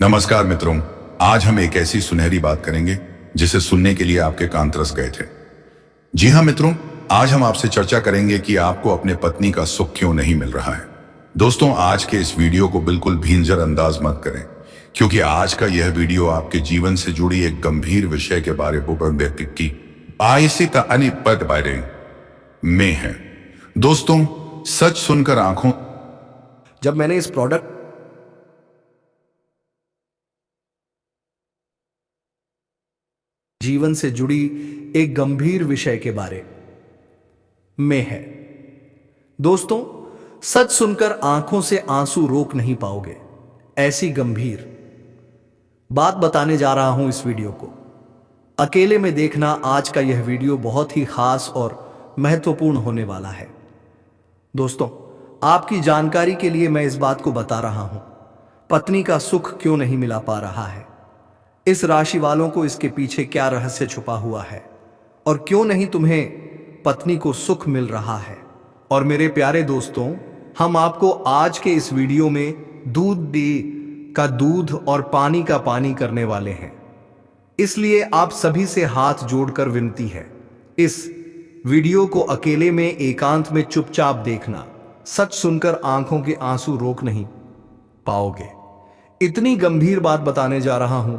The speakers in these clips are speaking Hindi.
नमस्कार मित्रों। आज हम एक ऐसी सुनहरी बात करेंगे जिसे सुनने के लिए आपके कान तरस गए थे। जी हाँ मित्रों, आज हम आपसे चर्चा करेंगे कि आपको अपने पत्नी का सुख क्यों नहीं मिल रहा है। दोस्तों, आज के इस वीडियो को बिल्कुल भी नजरअंदाज मत करें, क्योंकि आज का यह वीडियो आपके जीवन से जुड़ी एक गंभीर विषय के बारे में है। दोस्तों, सच सुनकर आंखों जब मैंने इस प्रोडक्ट जीवन से जुड़ी एक गंभीर विषय के बारे में है। दोस्तों, सच सुनकर आंखों से आंसू रोक नहीं पाओगे। ऐसी गंभीर बात बताने जा रहा हूं इस वीडियो को। अकेले में देखना, आज का यह वीडियो बहुत ही खास और महत्वपूर्ण होने वाला है। दोस्तों, आपकी जानकारी के लिए मैं इस बात को बता रहा हूं, पत्नी का सुख क्यों नहीं मिला पा रहा है। इस राशि वालों को इसके पीछे क्या रहस्य छुपा हुआ है और क्यों नहीं तुम्हें पत्नी को सुख मिल रहा है। और मेरे प्यारे दोस्तों, हम आपको आज के इस वीडियो में दूध का दूध और पानी का पानी करने वाले हैं। इसलिए आप सभी से हाथ जोड़कर विनती है, इस वीडियो को अकेले में एकांत में चुपचाप देखना। सच सुनकर आंखों के आंसू रोक नहीं पाओगे। इतनी गंभीर बात बताने जा रहा हूं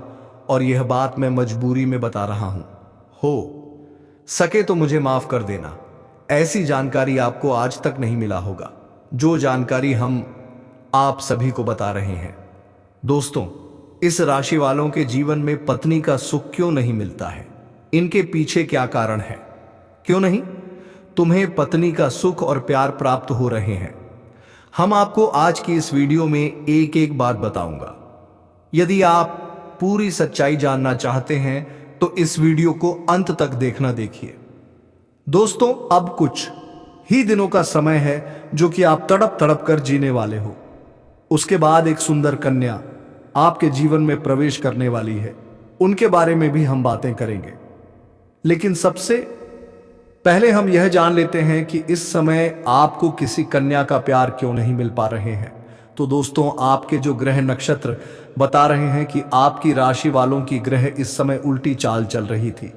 और यह बात मैं मजबूरी में बता रहा हूं। हो सके तो मुझे माफ कर देना। ऐसी जानकारी आपको आज तक नहीं मिला होगा जो जानकारी हम आप सभी को बता रहे हैं। दोस्तों, इस राशि वालों के जीवन में पत्नी का सुख क्यों नहीं मिलता है, इनके पीछे क्या कारण है। क्यों नहीं तुम्हें पत्नी का सुख और प्यार प्राप्त हो रहे हैं, हम आपको आज की इस वीडियो में एक एक बात बताऊंगा। यदि आप पूरी सच्चाई जानना चाहते हैं तो इस वीडियो को अंत तक देखना। देखिए दोस्तों, अब कुछ ही दिनों का समय है जो कि आप तड़प तड़प कर जीने वाले हो। उसके बाद एक सुंदर कन्या आपके जीवन में प्रवेश करने वाली है। उनके बारे में भी हम बातें करेंगे, लेकिन सबसे पहले हम यह जान लेते हैं कि इस समय आपको किसी कन्या का प्यार क्यों नहीं मिल पा रहे हैं। तो दोस्तों, आपके जो ग्रह नक्षत्र बता रहे हैं कि आपकी राशि वालों की ग्रह इस समय उल्टी चाल चल रही थी,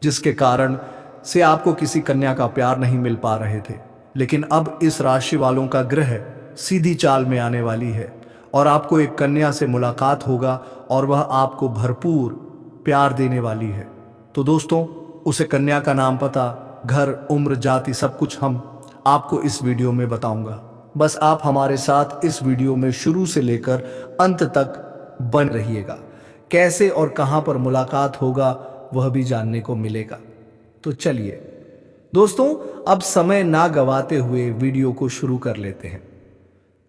जिसके कारण से आपको किसी कन्या का प्यार नहीं मिल पा रहे थे। लेकिन अब इस राशि वालों का ग्रह सीधी चाल में आने वाली है और आपको एक कन्या से मुलाकात होगा और वह आपको भरपूर प्यार देने वाली है। तो दोस्तों, उसे कन्या का नाम, पता, घर, उम्र, जाति, सब कुछ हम आपको इस वीडियो में बताऊंगा। बस आप हमारे साथ इस वीडियो में शुरू से लेकर अंत तक बन रहिएगा। कैसे और कहां पर मुलाकात होगा वह भी जानने को मिलेगा। तो चलिए दोस्तों, अब समय ना गवाते हुए वीडियो को शुरू कर लेते हैं।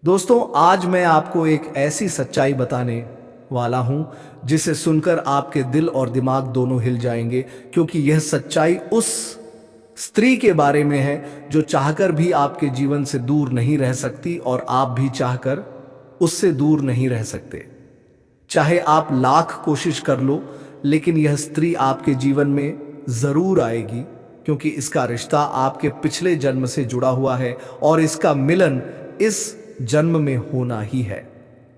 दोस्तों, आज मैं आपको एक ऐसी सच्चाई बताने वाला हूं जिसे सुनकर आपके दिल और दिमाग दोनों हिल जाएंगे, क्योंकि यह सच्चाई उस स्त्री के बारे में है जो चाहकर भी आपके जीवन से दूर नहीं रह सकती और आप भी चाहकर उससे दूर नहीं रह सकते। चाहे आप लाख कोशिश कर लो, लेकिन यह स्त्री आपके जीवन में जरूर आएगी, क्योंकि इसका रिश्ता आपके पिछले जन्म से जुड़ा हुआ है और इसका मिलन इस जन्म में होना ही है।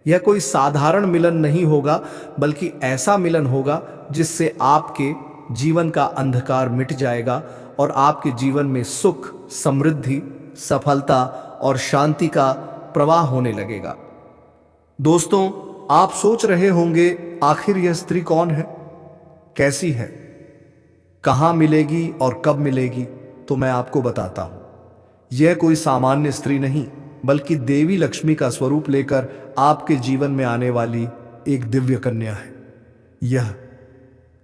यह कोई साधारण मिलन नहीं होगा, बल्कि ऐसा मिलन होगा जिससे आपके जीवन का अंधकार मिट जाएगा और आपके जीवन में सुख, समृद्धि, सफलता और शांति का प्रवाह होने लगेगा। दोस्तों, आप सोच रहे होंगे, आखिर यह स्त्री कौन है, कैसी है, कहां मिलेगी और कब मिलेगी। तो मैं आपको बताता हूं, यह कोई सामान्य स्त्री नहीं, बल्कि देवी लक्ष्मी का स्वरूप लेकर आपके जीवन में आने वाली एक दिव्य कन्या है। यह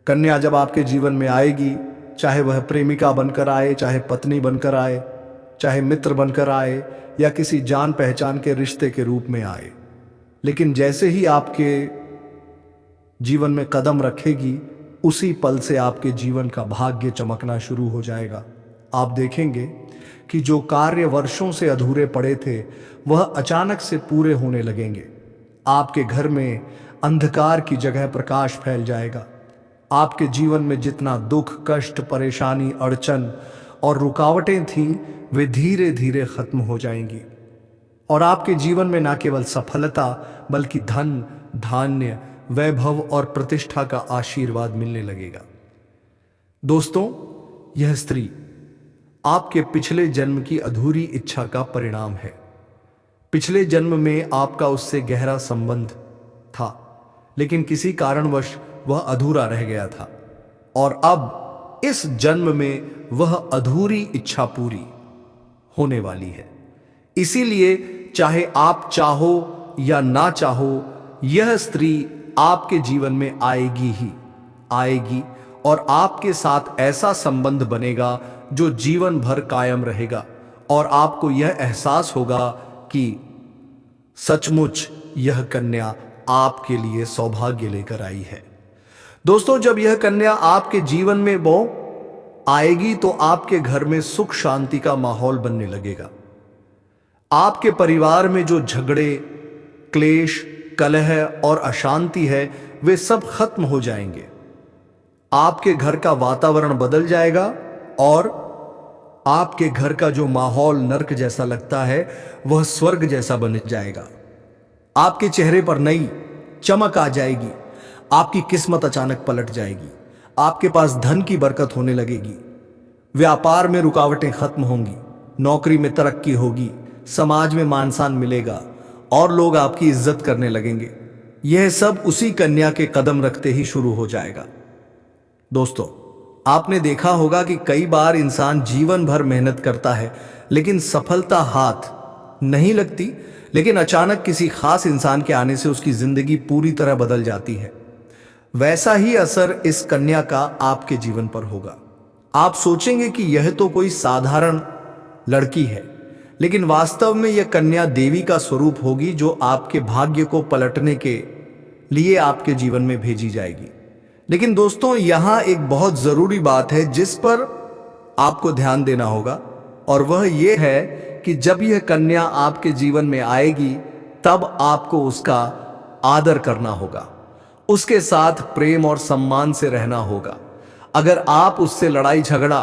कन्या जब आपके जीवन में आएगी, चाहे वह प्रेमिका बनकर आए, चाहे पत्नी बनकर आए, चाहे मित्र बनकर आए या किसी जान पहचान के रिश्ते के रूप में आए, लेकिन जैसे ही आपके जीवन में कदम रखेगी, उसी पल से आपके जीवन का भाग्य चमकना शुरू हो जाएगा। आप देखेंगे कि जो कार्य वर्षों से अधूरे पड़े थे वह अचानक से पूरे होने लगेंगे। आपके घर में अंधकार की जगह प्रकाश फैल जाएगा। आपके जीवन में जितना दुख, कष्ट, परेशानी, अड़चन और रुकावटें थीं, वे धीरे धीरे खत्म हो जाएंगी और आपके जीवन में न केवल सफलता, बल्कि धन, धान्य, वैभव और प्रतिष्ठा का आशीर्वाद मिलने लगेगा। दोस्तों, यह स्त्री आपके पिछले जन्म की अधूरी इच्छा का परिणाम है। पिछले जन्म में आपका उससे गहरा संबंध था, लेकिन किसी कारणवश वह अधूरा रह गया था, और अब इस जन्म में वह अधूरी इच्छा पूरी होने वाली है। इसीलिए चाहे आप चाहो या ना चाहो, यह स्त्री आपके जीवन में आएगी ही आएगी, और आपके साथ ऐसा संबंध बनेगा जो जीवन भर कायम रहेगा, और आपको यह एहसास होगा कि सचमुच यह कन्या आपके लिए सौभाग्य लेकर आई है। दोस्तों, जब यह कन्या आपके जीवन में आएगी तो आपके घर में सुख शांति का माहौल बनने लगेगा। आपके परिवार में जो झगड़े, क्लेश, कलह और अशांति है, वे सब खत्म हो जाएंगे। आपके घर का वातावरण बदल जाएगा और आपके घर का जो माहौल नर्क जैसा लगता है, वह स्वर्ग जैसा बन जाएगा। आपके चेहरे पर नई चमक आ जाएगी। आपकी किस्मत अचानक पलट जाएगी। आपके पास धन की बरकत होने लगेगी। व्यापार में रुकावटें खत्म होंगी। नौकरी में तरक्की होगी। समाज में मान सम्मान मिलेगा और लोग आपकी इज्जत करने लगेंगे। यह सब उसी कन्या के कदम रखते ही शुरू हो जाएगा। दोस्तों, आपने देखा होगा कि कई बार इंसान जीवन भर मेहनत करता है, लेकिन सफलता हाथ नहीं लगती, लेकिन अचानक किसी खास इंसान के आने से उसकी जिंदगी पूरी तरह बदल जाती है। वैसा ही असर इस कन्या का आपके जीवन पर होगा। आप सोचेंगे कि यह तो कोई साधारण लड़की है, लेकिन वास्तव में यह कन्या देवी का स्वरूप होगी, जो आपके भाग्य को पलटने के लिए आपके जीवन में भेजी जाएगी। लेकिन दोस्तों, यहां एक बहुत जरूरी बात है जिस पर आपको ध्यान देना होगा, और वह यह है कि जब यह कन्या आपके जीवन में आएगी, तब आपको उसका आदर करना होगा, उसके साथ प्रेम और सम्मान से रहना होगा। अगर आप उससे लड़ाई झगड़ा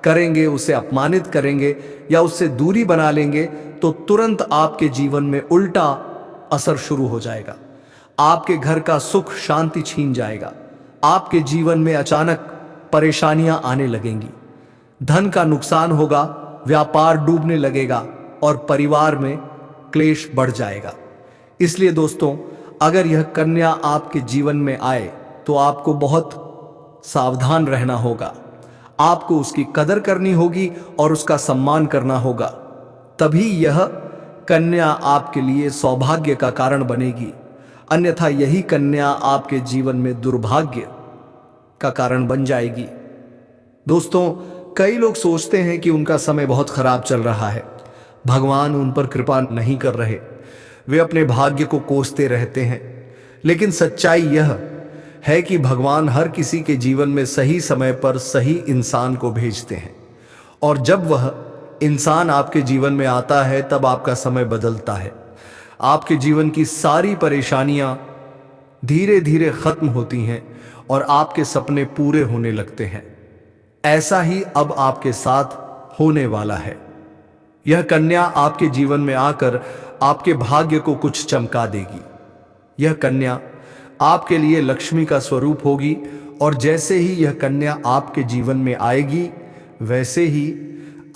करेंगे, उसे अपमानित करेंगे या उससे दूरी बना लेंगे, तो तुरंत आपके जीवन में उल्टा असर शुरू हो जाएगा। आपके घर का सुख शांति छीन जाएगा। आपके जीवन में अचानक परेशानियां आने लगेंगी। धन का नुकसान होगा, व्यापार डूबने लगेगा और परिवार में क्लेश बढ़ जाएगा। इसलिए दोस्तों, अगर यह कन्या आपके जीवन में आए तो आपको बहुत सावधान रहना होगा। आपको उसकी कदर करनी होगी और उसका सम्मान करना होगा। तभी यह कन्या आपके लिए सौभाग्य का कारण बनेगी। अन्यथा यही कन्या आपके जीवन में दुर्भाग्य का कारण बन जाएगी। दोस्तों, कई लोग सोचते हैं कि उनका समय बहुत खराब चल रहा है, भगवान उन पर कृपा नहीं कर रहे, वे अपने भाग्य को कोसते रहते हैं। लेकिन सच्चाई यह है कि भगवान हर किसी के जीवन में सही समय पर सही इंसान को भेजते हैं, और जब वह इंसान आपके जीवन में आता है, तब आपका समय बदलता है। आपके जीवन की सारी परेशानियां धीरे धीरे खत्म होती हैं और आपके सपने पूरे होने लगते हैं। ऐसा ही अब आपके साथ होने वाला है। यह कन्या आपके जीवन में आकर आपके भाग्य को कुछ चमका देगी। यह कन्या आपके लिए लक्ष्मी का स्वरूप होगी, और जैसे ही यह कन्या आपके जीवन में आएगी, वैसे ही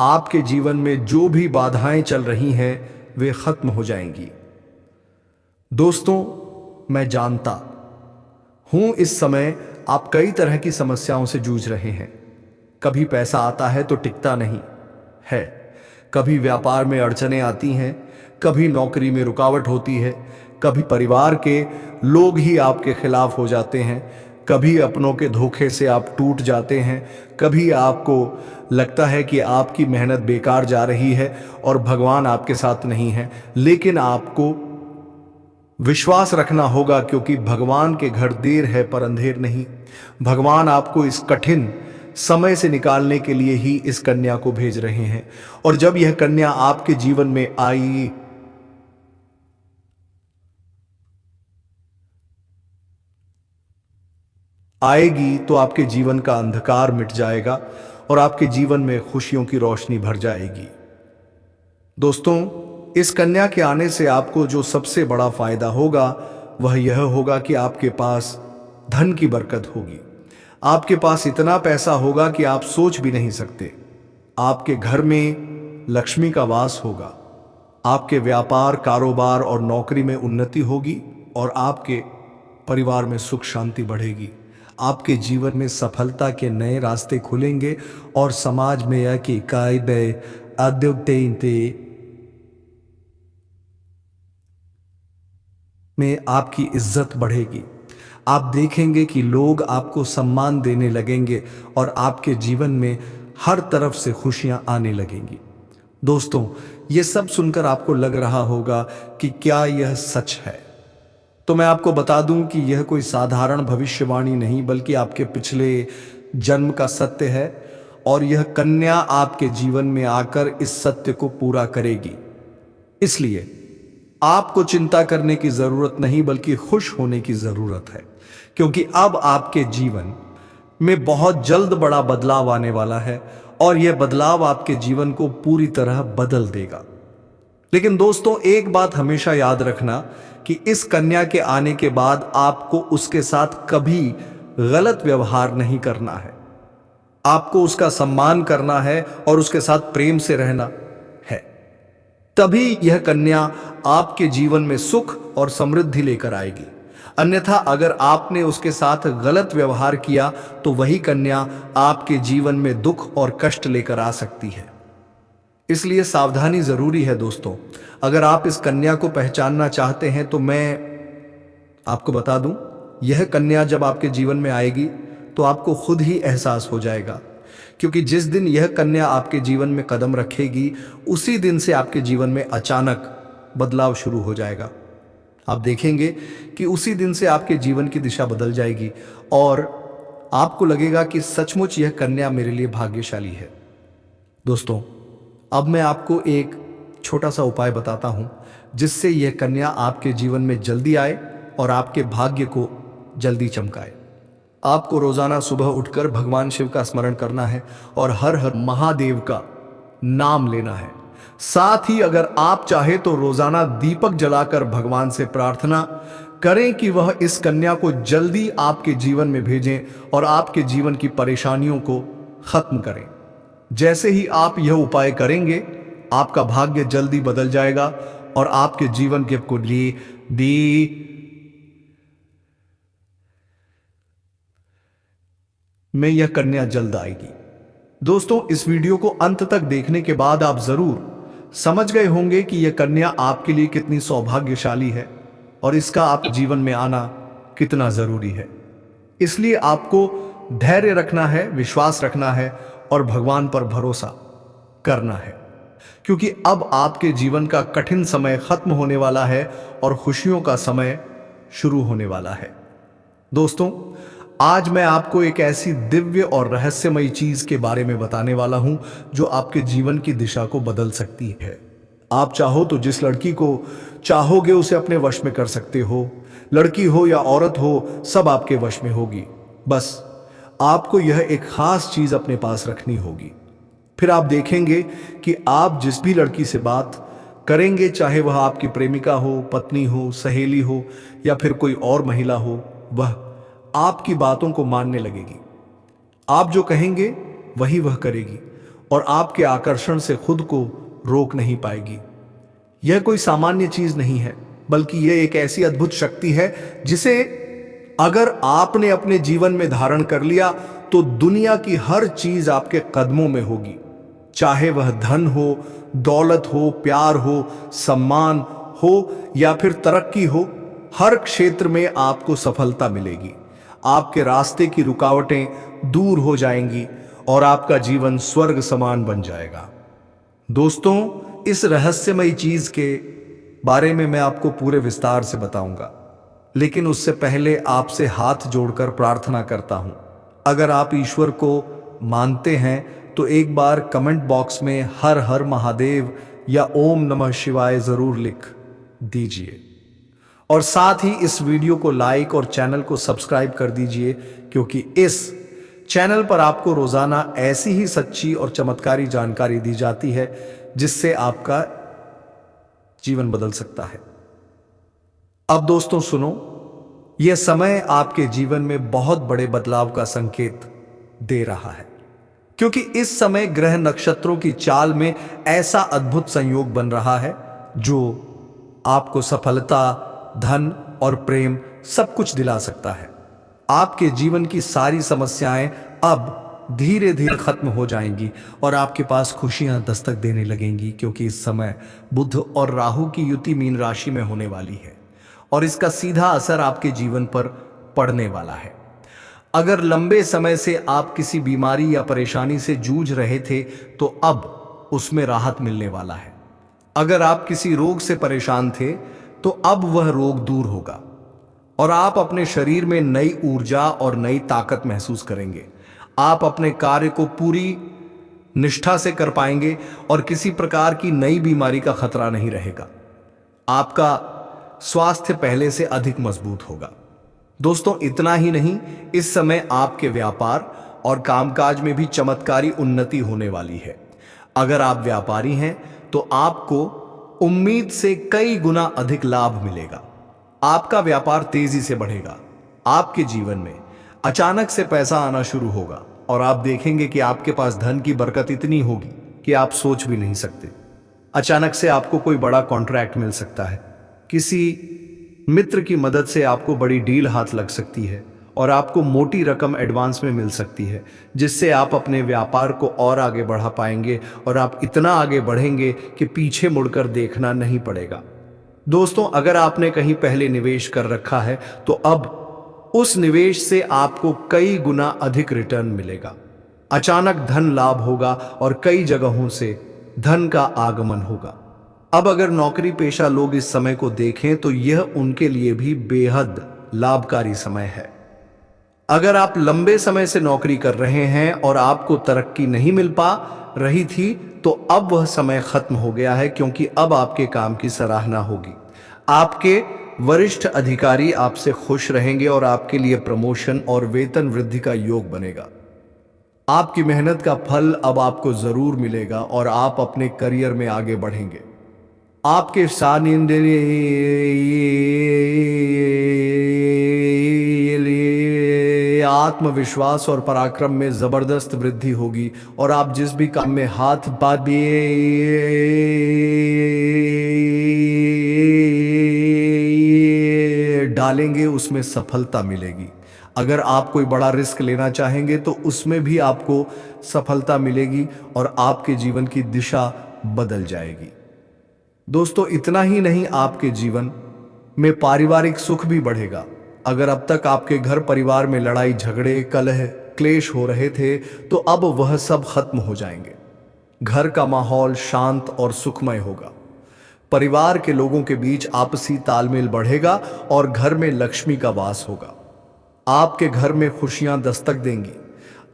आपके जीवन में जो भी बाधाएं चल रही हैं, वे खत्म हो जाएंगी। दोस्तों, मैं जानता हूं इस समय आप कई तरह की समस्याओं से जूझ रहे हैं। कभी पैसा आता है तो टिकता नहीं है, कभी व्यापार में अड़चनें आती हैं, कभी नौकरी में रुकावट होती है, कभी परिवार के लोग ही आपके खिलाफ हो जाते हैं, कभी अपनों के धोखे से आप टूट जाते हैं, कभी आपको लगता है कि आपकी मेहनत बेकार जा रही है और भगवान आपके साथ नहीं है। लेकिन आपको विश्वास रखना होगा, क्योंकि भगवान के घर देर है पर अंधेर नहीं। भगवान आपको इस कठिन समय से निकालने के लिए ही इस कन्या को भेज रहे हैं। और जब यह कन्या आपके जीवन में आएगी तो आपके जीवन का अंधकार मिट जाएगा और आपके जीवन में खुशियों की रोशनी भर जाएगी। दोस्तों, इस कन्या के आने से आपको जो सबसे बड़ा फायदा होगा, वह यह होगा कि आपके पास धन की बरकत होगी। आपके पास इतना पैसा होगा कि आप सोच भी नहीं सकते। आपके घर में लक्ष्मी का वास होगा। आपके व्यापार, कारोबार और नौकरी में उन्नति होगी और आपके परिवार में सुख शांति बढ़ेगी। आपके जीवन में सफलता के नए रास्ते खुलेंगे और समाज में यह कि कायदे अद्युक्ते में आपकी इज्जत बढ़ेगी। आप देखेंगे कि लोग आपको सम्मान देने लगेंगे और आपके जीवन में हर तरफ से खुशियां आने लगेंगी। दोस्तों, ये सब सुनकर आपको लग रहा होगा कि क्या यह सच है? तो मैं आपको बता दूं कि यह कोई साधारण भविष्यवाणी नहीं बल्कि आपके पिछले जन्म का सत्य है और यह कन्या आपके जीवन में आकर इस सत्य को पूरा करेगी। इसलिए आपको चिंता करने की जरूरत नहीं बल्कि खुश होने की जरूरत है, क्योंकि अब आपके जीवन में बहुत जल्द बड़ा बदलाव आने वाला है और यह बदलाव आपके जीवन को पूरी तरह बदल देगा। लेकिन दोस्तों, एक बात हमेशा याद रखना कि इस कन्या के आने के बाद आपको उसके साथ कभी गलत व्यवहार नहीं करना है। आपको उसका सम्मान करना है और उसके साथ प्रेम से रहना है। तभी यह कन्या आपके जीवन में सुख और समृद्धि लेकर आएगी। अन्यथा अगर आपने उसके साथ गलत व्यवहार किया तो वही कन्या आपके जीवन में दुख और कष्ट लेकर आ सकती है। इसलिए सावधानी जरूरी है दोस्तों। अगर आप इस कन्या को पहचानना चाहते हैं तो मैं आपको बता दूं, यह कन्या जब आपके जीवन में आएगी तो आपको खुद ही एहसास हो जाएगा, क्योंकि जिस दिन यह कन्या आपके जीवन में कदम रखेगी उसी दिन से आपके जीवन में अचानक बदलाव शुरू हो जाएगा। आप देखेंगे कि उसी दिन से आपके जीवन की दिशा बदल जाएगी और आपको लगेगा कि सचमुच यह कन्या मेरे लिए भाग्यशाली है। दोस्तों, अब मैं आपको एक छोटा सा उपाय बताता हूं जिससे यह कन्या आपके जीवन में जल्दी आए और आपके भाग्य को जल्दी चमकाए। आपको रोजाना सुबह उठकर भगवान शिव का स्मरण करना है और हर हर महादेव का नाम लेना है। साथ ही अगर आप चाहे तो रोजाना दीपक जलाकर भगवान से प्रार्थना करें कि वह इस कन्या को जल्दी आपके जीवन में भेजें और आपके जीवन की परेशानियों को खत्म करें। जैसे ही आप यह उपाय करेंगे आपका भाग्य जल्दी बदल जाएगा और आपके जीवन के को लिए में यह कन्या जल्द आएगी। दोस्तों, इस वीडियो को अंत तक देखने के बाद आप जरूर समझ गए होंगे कि यह कन्या आपके लिए कितनी सौभाग्यशाली है और इसका आप जीवन में आना कितना जरूरी है। इसलिए आपको धैर्य रखना है, विश्वास रखना है और भगवान पर भरोसा करना है, क्योंकि अब आपके जीवन का कठिन समय खत्म होने वाला है और खुशियों का समय शुरू होने वाला है। दोस्तों, आज मैं आपको एक ऐसी दिव्य और रहस्यमयी चीज के बारे में बताने वाला हूं जो आपके जीवन की दिशा को बदल सकती है। आप चाहो तो जिस लड़की को चाहोगे उसे अपने वश में कर सकते हो। लड़की हो या औरत हो, सब आपके वश में होगी। बस आपको यह एक खास चीज अपने पास रखनी होगी। फिर आप देखेंगे कि आप जिस भी लड़की से बात करेंगे, चाहे वह आपकी प्रेमिका हो, पत्नी हो, सहेली हो या फिर कोई और महिला हो, वह आपकी बातों को मानने लगेगी। आप जो कहेंगे वही वह करेगी और आपके आकर्षण से खुद को रोक नहीं पाएगी। यह कोई सामान्य चीज नहीं है, बल्कि यह एक ऐसी अद्भुत शक्ति है जिसे अगर आपने अपने जीवन में धारण कर लिया तो दुनिया की हर चीज आपके कदमों में होगी। चाहे वह धन हो, दौलत हो, प्यार हो, सम्मान हो या फिर तरक्की हो, हर क्षेत्र में आपको सफलता मिलेगी। आपके रास्ते की रुकावटें दूर हो जाएंगी और आपका जीवन स्वर्ग समान बन जाएगा। दोस्तों, इस रहस्यमयी चीज के बारे में मैं आपको पूरे विस्तार से बताऊंगा, लेकिन उससे पहले आपसे हाथ जोड़कर प्रार्थना करता हूं। अगर आप ईश्वर को मानते हैं तो एक बार कमेंट बॉक्स में हर हर महादेव या ओम नमः शिवाय जरूर लिख दीजिए और साथ ही इस वीडियो को लाइक और चैनल को सब्सक्राइब कर दीजिए, क्योंकि इस चैनल पर आपको रोजाना ऐसी ही सच्ची और चमत्कारी जानकारी दी जाती है जिससे आपका जीवन बदल सकता है। अब दोस्तों सुनो, यह समय आपके जीवन में बहुत बड़े बदलाव का संकेत दे रहा है, क्योंकि इस समय ग्रह नक्षत्रों की चाल में ऐसा अद्भुत संयोग बन रहा है जो आपको सफलता, धन और प्रेम सब कुछ दिला सकता है। आपके जीवन की सारी समस्याएं अब धीरे धीरे खत्म हो जाएंगी और आपके पास खुशियां दस्तक देने लगेंगी, क्योंकि इस समय बुध और राहु की युति मीन राशि में होने वाली है और इसका सीधा असर आपके जीवन पर पड़ने वाला है। अगर लंबे समय से आप किसी बीमारी या परेशानी से जूझ रहे थे तो अब उसमें राहत मिलने वाला है। अगर आप किसी रोग से परेशान थे तो अब वह रोग दूर होगा और आप अपने शरीर में नई ऊर्जा और नई ताकत महसूस करेंगे। आप अपने कार्य को पूरी निष्ठा से कर पाएंगे और किसी प्रकार की नई बीमारी का खतरा नहीं रहेगा। आपका स्वास्थ्य पहले से अधिक मजबूत होगा। दोस्तों इतना ही नहीं, इस समय आपके व्यापार और कामकाज में भी चमत्कारी उन्नति होने वाली है। अगर आप व्यापारी हैं तो आपको उम्मीद से कई गुना अधिक लाभ मिलेगा। आपका व्यापार तेजी से बढ़ेगा। आपके जीवन में अचानक से पैसा आना शुरू होगा और आप देखेंगे कि आपके पास धन की बरकत इतनी होगी कि आप सोच भी नहीं सकते। अचानक से आपको कोई बड़ा कॉन्ट्रैक्ट मिल सकता है, किसी मित्र की मदद से आपको बड़ी डील हाथ लग सकती है और आपको मोटी रकम एडवांस में मिल सकती है, जिससे आप अपने व्यापार को और आगे बढ़ा पाएंगे और आप इतना आगे बढ़ेंगे कि पीछे मुड़कर देखना नहीं पड़ेगा। दोस्तों अगर आपने कहीं पहले निवेश कर रखा है तो अब उस निवेश से आपको कई गुना अधिक रिटर्न मिलेगा। अचानक धन लाभ होगा और कई जगहों से धन का आगमन होगा। अब अगर नौकरी पेशा लोग इस समय को देखें तो यह उनके लिए भी बेहद लाभकारी समय है। अगर आप लंबे समय से नौकरी कर रहे हैं और आपको तरक्की नहीं मिल पा रही थी तो अब वह समय खत्म हो गया है, क्योंकि अब आपके काम की सराहना होगी। आपके वरिष्ठ अधिकारी आपसे खुश रहेंगे और आपके लिए प्रमोशन और वेतन वृद्धि का योग बनेगा। आपकी मेहनत का फल अब आपको जरूर मिलेगा और आप अपने करियर में आगे बढ़ेंगे। आपके आत्मविश्वास और पराक्रम में जबरदस्त वृद्धि होगी और आप जिस भी काम में हाथ डालेंगे उसमें सफलता मिलेगी। अगर आप कोई बड़ा रिस्क लेना चाहेंगे तो उसमें भी आपको सफलता मिलेगी और आपके जीवन की दिशा बदल जाएगी। दोस्तों इतना ही नहीं, आपके जीवन में पारिवारिक सुख भी बढ़ेगा। अगर अब तक आपके घर परिवार में लड़ाई झगड़े कलह क्लेश हो रहे थे तो अब वह सब खत्म हो जाएंगे। घर का माहौल शांत और सुखमय होगा। परिवार के लोगों के बीच आपसी तालमेल बढ़ेगा और घर में लक्ष्मी का वास होगा। आपके घर में खुशियां दस्तक देंगी।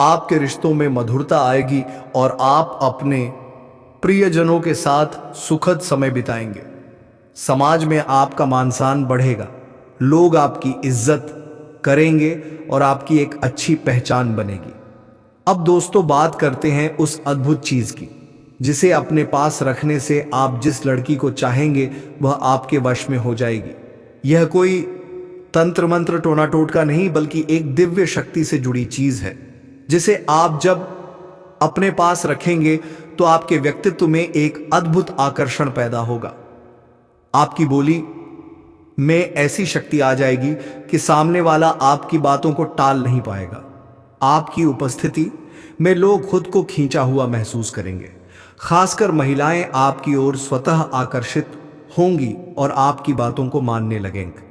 आपके रिश्तों में मधुरता आएगी और आप अपने प्रियजनों के साथ सुखद समय बिताएंगे। समाज में आपका मान सम्मान बढ़ेगा। लोग आपकी इज्जत करेंगे और आपकी एक अच्छी पहचान बनेगी। अब दोस्तों बात करते हैं उस अद्भुत चीज की जिसे अपने पास रखने से आप जिस लड़की को चाहेंगे वह आपके वश में हो जाएगी। यह कोई तंत्र मंत्र टोना टोटका नहीं, बल्कि एक दिव्य शक्ति से जुड़ी चीज है जिसे आप जब अपने पास रखेंगे तो आपके व्यक्तित्व में एक अद्भुत आकर्षण पैदा होगा। आपकी बोली में ऐसी शक्ति आ जाएगी कि सामने वाला आपकी बातों को टाल नहीं पाएगा। आपकी उपस्थिति में लोग खुद को खींचा हुआ महसूस करेंगे। खासकर महिलाएं आपकी ओर स्वतः आकर्षित होंगी और आपकी बातों को मानने लगेंगे।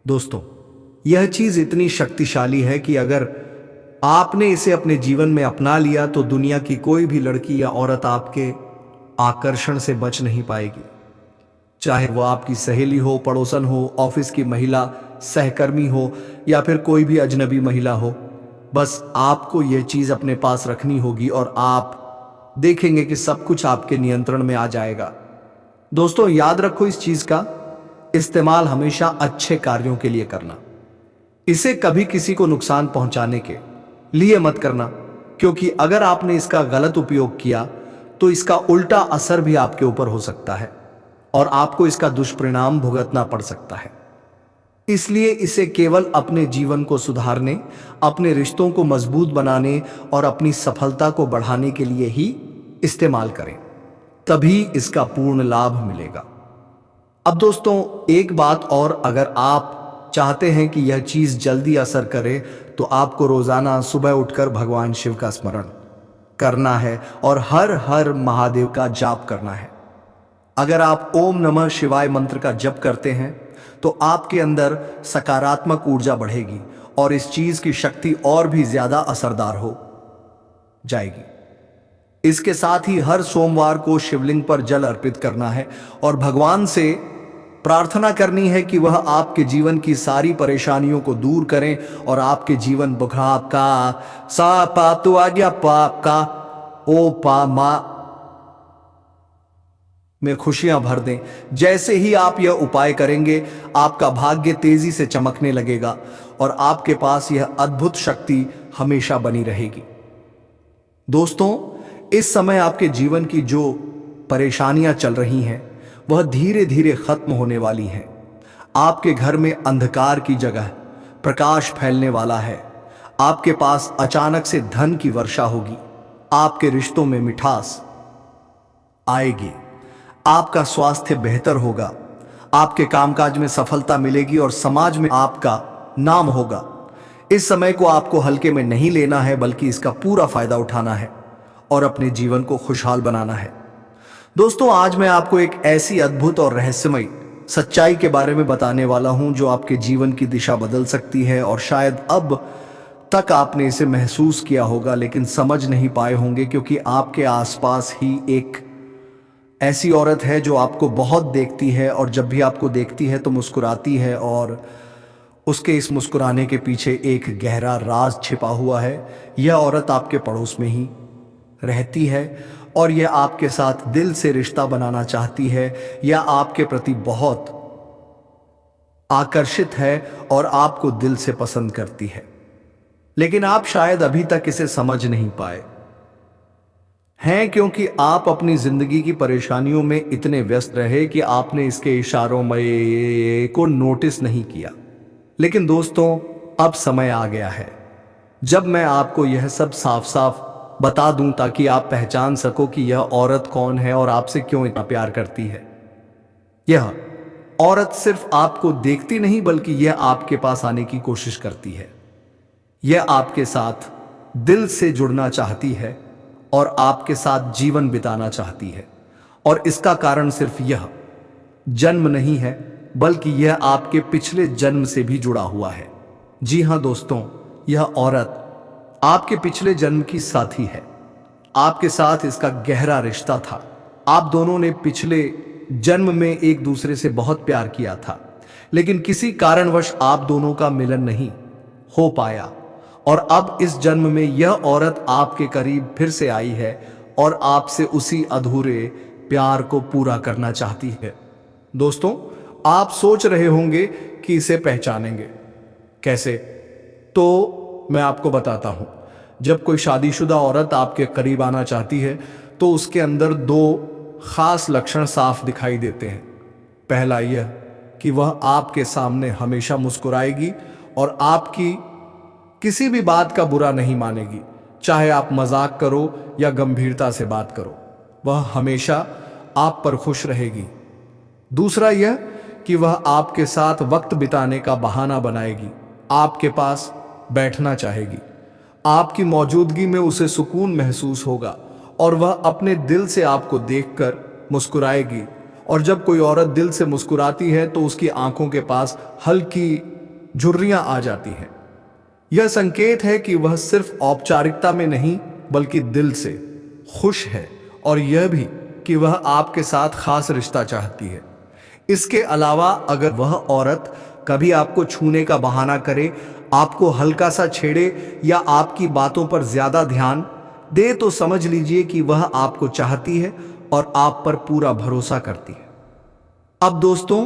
दोस्तों यह चीज इतनी शक्तिशाली है कि अगर आपने इसे अपने जीवन में अपना लिया तो दुनिया की कोई भी लड़की या औरत आपके आकर्षण से बच नहीं पाएगी। चाहे वो आपकी सहेली हो, पड़ोसन हो, ऑफिस की महिला, सहकर्मी हो या फिर कोई भी अजनबी महिला हो, बस आपको यह चीज अपने पास रखनी होगी और आप देखेंगे कि सब कुछ आपके नियंत्रण में आ जाएगा। दोस्तों याद रखो, इस चीज का इस्तेमाल हमेशा अच्छे कार्यों के लिए करना। इसे कभी किसी को नुकसान पहुंचाने के लिए मत करना, क्योंकि अगर आपने इसका गलत उपयोग किया तो इसका उल्टा असर भी आपके ऊपर हो सकता है और आपको इसका दुष्परिणाम भुगतना पड़ सकता है। इसलिए इसे केवल अपने जीवन को सुधारने, अपने रिश्तों को मजबूत बनाने और अपनी सफलता को बढ़ाने के लिए ही इस्तेमाल करें, तभी इसका पूर्ण लाभ मिलेगा। अब दोस्तों एक बात और, अगर आप चाहते हैं कि यह चीज जल्दी असर करे तो आपको रोजाना सुबह उठकर भगवान शिव का स्मरण करना है और हर हर महादेव का जाप करना है। अगर आप ओम नमः शिवाय मंत्र का जप करते हैं तो आपके अंदर सकारात्मक ऊर्जा बढ़ेगी और इस चीज की शक्ति और भी ज्यादा असरदार हो जाएगी। इसके साथ ही हर सोमवार को शिवलिंग पर जल अर्पित करना है और भगवान से प्रार्थना करनी है कि वह आपके जीवन की सारी परेशानियों को दूर करें और आपके जीवन बुखार का सा पा तो आज्ञा पाप का ओ पा मा में खुशियां भर दें। जैसे ही आप यह उपाय करेंगे आपका भाग्य तेजी से चमकने लगेगा और आपके पास यह अद्भुत शक्ति हमेशा बनी रहेगी। दोस्तों इस समय आपके जीवन की जो परेशानियां चल रही हैं वह धीरे धीरे खत्म होने वाली हैं। आपके घर में अंधकार की जगह प्रकाश फैलने वाला है। आपके पास अचानक से धन की वर्षा होगी। आपके रिश्तों में मिठास आएगी। आपका स्वास्थ्य बेहतर होगा। आपके कामकाज में सफलता मिलेगी और समाज में आपका नाम होगा। इस समय को आपको हल्के में नहीं लेना है बल्कि इसका पूरा फायदा उठाना है और अपने जीवन को खुशहाल बनाना है। दोस्तों आज मैं आपको एक ऐसी अद्भुत और रहस्यमयी सच्चाई के बारे में बताने वाला हूं जो आपके जीवन की दिशा बदल सकती है और शायद अब तक आपने इसे महसूस किया होगा लेकिन समझ नहीं पाए होंगे, क्योंकि आपके आसपास ही एक ऐसी औरत है जो आपको बहुत देखती है और जब भी आपको देखती है तो मुस्कुराती है और उसके इस मुस्कुराने के पीछे एक गहरा राज छिपा हुआ है। यह औरत आपके पड़ोस में ही रहती है और यह आपके साथ दिल से रिश्ता बनाना चाहती है। यह आपके प्रति बहुत आकर्षित है और आपको दिल से पसंद करती है, लेकिन आप शायद अभी तक इसे समझ नहीं पाए हैं क्योंकि आप अपनी जिंदगी की परेशानियों में इतने व्यस्त रहे कि आपने इसके इशारों में को नोटिस नहीं किया। लेकिन दोस्तों अब समय आ गया है जब मैं आपको यह सब साफ साफ बता दूं ताकि आप पहचान सको कि यह औरत कौन है और आपसे क्यों इतना प्यार करती है। यह औरत सिर्फ आपको देखती नहीं बल्कि यह आपके पास आने की कोशिश करती है। यह आपके साथ दिल से जुड़ना चाहती है और आपके साथ जीवन बिताना चाहती है और इसका कारण सिर्फ यह जन्म नहीं है बल्कि यह आपके पिछले जन्म से भी जुड़ा हुआ है। जी हां दोस्तों, यह औरत आपके पिछले जन्म की साथी है। आपके साथ इसका गहरा रिश्ता था। आप दोनों ने पिछले जन्म में एक दूसरे से बहुत प्यार किया था, लेकिन किसी कारणवश आप दोनों का मिलन नहीं हो पाया और अब इस जन्म में यह औरत आपके करीब फिर से आई है और आपसे उसी अधूरे प्यार को पूरा करना चाहती है। दोस्तों आप सोच रहे होंगे कि इसे पहचानेंगे कैसे, तो मैं आपको बताता हूं। जब कोई शादीशुदा औरत आपके करीब आना चाहती है तो उसके अंदर दो खास लक्षण साफ दिखाई देते हैं। पहला यह कि वह आपके सामने हमेशा मुस्कुराएगी और आपकी किसी भी बात का बुरा नहीं मानेगी, चाहे आप मजाक करो या गंभीरता से बात करो, वह हमेशा आप पर खुश रहेगी। दूसरा यह कि वह आपके साथ वक्त बिताने का बहाना बनाएगी, आपके पास बैठना चाहेगी। आपकी मौजूदगी में उसे सुकून महसूस होगा और वह अपने दिल से आपको देखकर मुस्कुराएगी। और जब कोई औरत दिल से मुस्कुराती है तो उसकी आंखों के पास हल्की झुर्रियां आ जाती हैं। यह संकेत है कि वह सिर्फ औपचारिकता में नहीं बल्कि दिल से खुश है और यह भी कि वह आपके साथ खास रिश्ता चाहती है। इसके अलावा अगर वह औरत कभी आपको छूने का बहाना करे, आपको हल्का सा छेड़े या आपकी बातों पर ज्यादा ध्यान दे तो समझ लीजिए कि वह आपको चाहती है और आप पर पूरा भरोसा करती है। अब दोस्तों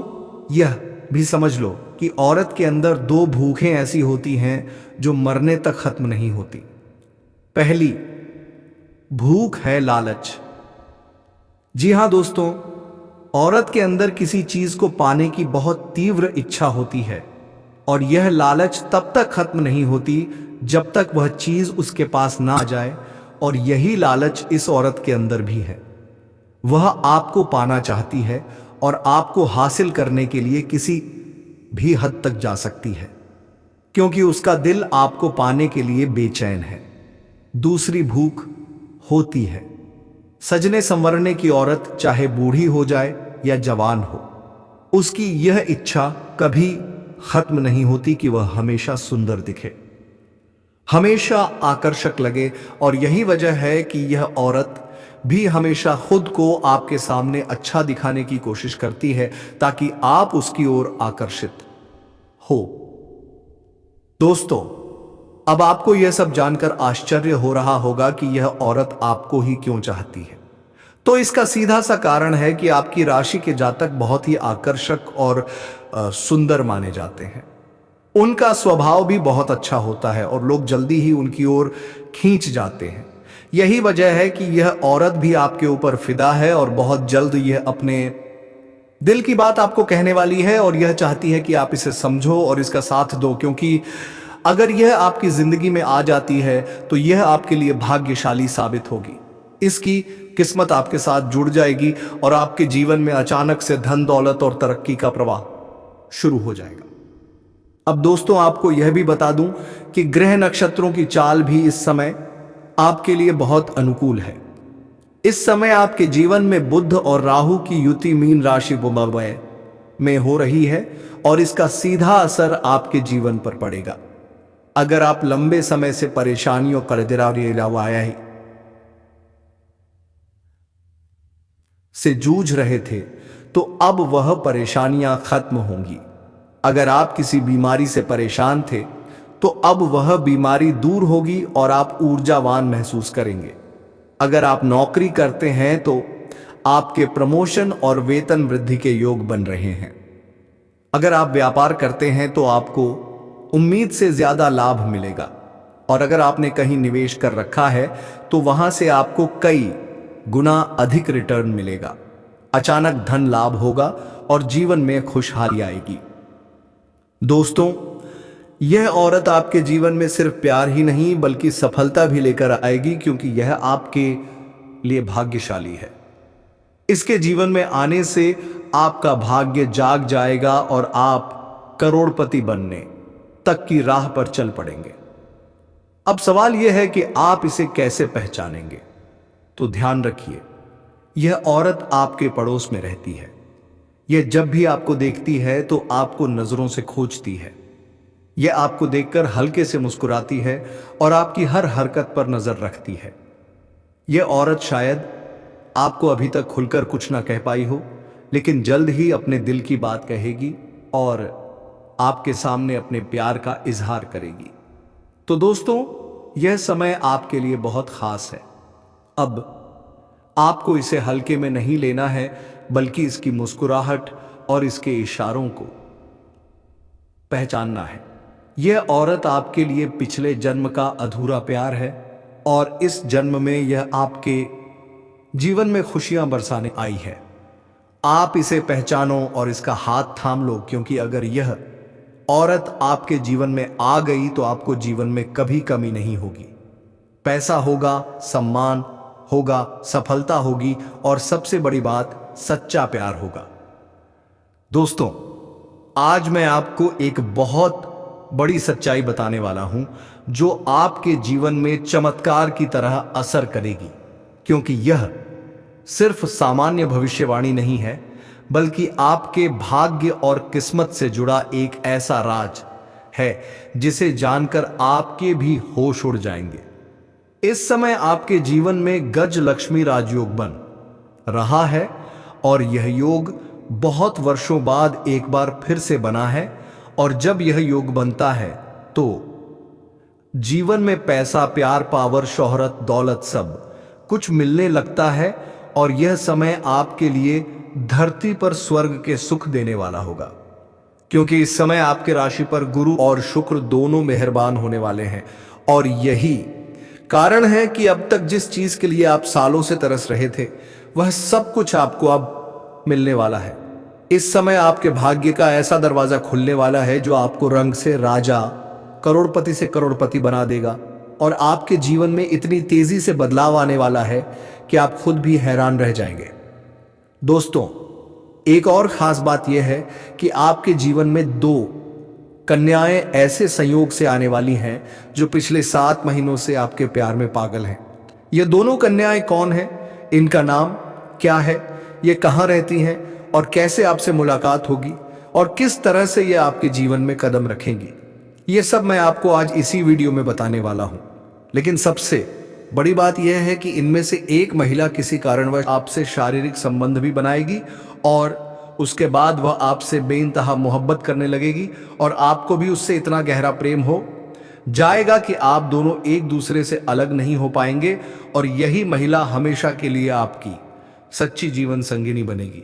यह भी समझ लो कि औरत के अंदर दो भूखें ऐसी होती हैं जो मरने तक खत्म नहीं होती। पहली भूख है लालच। जी हां दोस्तों, औरत के अंदर किसी चीज को पाने की बहुत तीव्र इच्छा होती है। और यह लालच तब तक खत्म नहीं होती जब तक वह चीज उसके पास ना आ जाए। और यही लालच इस औरत के अंदर भी है। वह आपको पाना चाहती है और आपको हासिल करने के लिए किसी भी हद तक जा सकती है, क्योंकि उसका दिल आपको पाने के लिए बेचैन है। दूसरी भूख होती है सजने संवरने की औरत, चाहे बूढ़ी हो जाए या जवान हो, उसकी यह इच्छा कभी खत्म नहीं होती कि वह हमेशा सुंदर दिखे, हमेशा आकर्षक लगे। और यही वजह है कि यह औरत भी हमेशा खुद को आपके सामने अच्छा दिखाने की कोशिश करती है ताकि आप उसकी ओर आकर्षित हो। दोस्तों, अब आपको यह सब जानकर आश्चर्य हो रहा होगा कि यह औरत आपको ही क्यों चाहती है। तो इसका सीधा सा कारण है कि आपकी राशि के जातक बहुत ही आकर्षक और सुंदर माने जाते हैं। उनका स्वभाव भी बहुत अच्छा होता है और लोग जल्दी ही उनकी ओर खींच जाते हैं। यही वजह है कि यह औरत भी आपके ऊपर फिदा है और बहुत जल्द यह अपने दिल की बात आपको कहने वाली है और यह चाहती है कि आप इसे समझो और इसका साथ दो, क्योंकि अगर यह आपकी जिंदगी में आ जाती है तो यह आपके लिए भाग्यशाली साबित होगी। इसकी किस्मत आपके साथ जुड़ जाएगी और आपके जीवन में अचानक से धन दौलत और तरक्की का प्रवाह शुरू हो जाएगा। अब दोस्तों, आपको यह भी बता दूं कि ग्रह नक्षत्रों की चाल भी इस समय आपके लिए बहुत अनुकूल है। इस समय आपके जीवन में बुध और राहु की युति मीन राशि में हो रही है और इसका सीधा असर आपके जीवन पर पड़ेगा। अगर आप लंबे समय से परेशानियों से जूझ रहे थे तो अब वह परेशानियां खत्म होंगी। अगर आप किसी बीमारी से परेशान थे तो अब वह बीमारी दूर होगी और आप ऊर्जावान महसूस करेंगे। अगर आप नौकरी करते हैं तो आपके प्रमोशन और वेतन वृद्धि के योग बन रहे हैं। अगर आप व्यापार करते हैं तो आपको उम्मीद से ज्यादा लाभ मिलेगा। और अगर आपने कहीं निवेश कर रखा है तो वहां से आपको कई गुना अधिक रिटर्न मिलेगा। अचानक धन लाभ होगा और जीवन में खुशहाली आएगी। दोस्तों, यह औरत आपके जीवन में सिर्फ प्यार ही नहीं बल्कि सफलता भी लेकर आएगी, क्योंकि यह आपके लिए भाग्यशाली है। इसके जीवन में आने से आपका भाग्य जाग जाएगा और आप करोड़पति बनने तक की राह पर चल पड़ेंगे। अब सवाल यह है कि आप इसे कैसे पहचानेंगे। तो ध्यान रखिए, यह औरत आपके पड़ोस में रहती है। यह जब भी आपको देखती है तो आपको नजरों से खोजती है। यह आपको देखकर हल्के से मुस्कुराती है और आपकी हर हरकत पर नजर रखती है। यह औरत शायद आपको अभी तक खुलकर कुछ ना कह पाई हो, लेकिन जल्द ही अपने दिल की बात कहेगी और आपके सामने अपने प्यार का इजहार करेगी। तो दोस्तों, यह समय आपके लिए बहुत खास है। अब आपको इसे हल्के में नहीं लेना है, बल्कि इसकी मुस्कुराहट और इसके इशारों को पहचानना है। यह औरत आपके लिए पिछले जन्म का अधूरा प्यार है और इस जन्म में यह आपके जीवन में खुशियां बरसाने आई है। आप इसे पहचानो और इसका हाथ थाम लो, क्योंकि अगर यह औरत आपके जीवन में आ गई तो आपको जीवन में कभी कमी नहीं होगी। पैसा होगा, सम्मान होगा, सफलता होगी और सबसे बड़ी बात, सच्चा प्यार होगा। दोस्तों, आज मैं आपको एक बहुत बड़ी सच्चाई बताने वाला हूं जो आपके जीवन में चमत्कार की तरह असर करेगी, क्योंकि यह सिर्फ सामान्य भविष्यवाणी नहीं है, बल्कि आपके भाग्य और किस्मत से जुड़ा एक ऐसा राज है जिसे जानकर आपके भी होश उड़ जाएंगे। इस समय आपके जीवन में गज लक्ष्मी राजयोग बन रहा है और यह योग बहुत वर्षों बाद एक बार फिर से बना है। और जब यह योग बनता है तो जीवन में पैसा, प्यार, पावर, शोहरत, दौलत सब कुछ मिलने लगता है और यह समय आपके लिए धरती पर स्वर्ग के सुख देने वाला होगा, क्योंकि इस समय आपके राशि पर गुरु और शुक्र दोनों मेहरबान होने वाले हैं। और यही कारण है कि अब तक जिस चीज के लिए आप सालों से तरस रहे थे वह सब कुछ आपको अब मिलने वाला है। इस समय आपके भाग्य का ऐसा दरवाजा खुलने वाला है जो आपको रंग से राजा, करोड़पति से करोड़पति बना देगा और आपके जीवन में इतनी तेजी से बदलाव आने वाला है कि आप खुद भी हैरान रह जाएंगे। दोस्तों, एक और खास बात यह है कि आपके जीवन में 2 कन्याएं ऐसे संयोग से आने वाली हैं जो पिछले 7 महीनों से आपके प्यार में पागल हैं। ये दोनों कन्याएं कौन हैं, इनका नाम क्या है, ये कहाँ रहती हैं और कैसे आपसे मुलाकात होगी और किस तरह से ये आपके जीवन में कदम रखेंगी, ये सब मैं आपको आज इसी वीडियो में बताने वाला हूं। लेकिन सबसे बड़ी बात यह है कि इनमें से एक महिला किसी कारणवश आपसे शारीरिक संबंध भी बनाएगी और उसके बाद वह आपसे बेइंतहा मोहब्बत करने लगेगी और आपको भी उससे इतना गहरा प्रेम हो जाएगा कि आप दोनों एक दूसरे से अलग नहीं हो पाएंगे और यही महिला हमेशा के लिए आपकी सच्ची जीवन संगिनी बनेगी।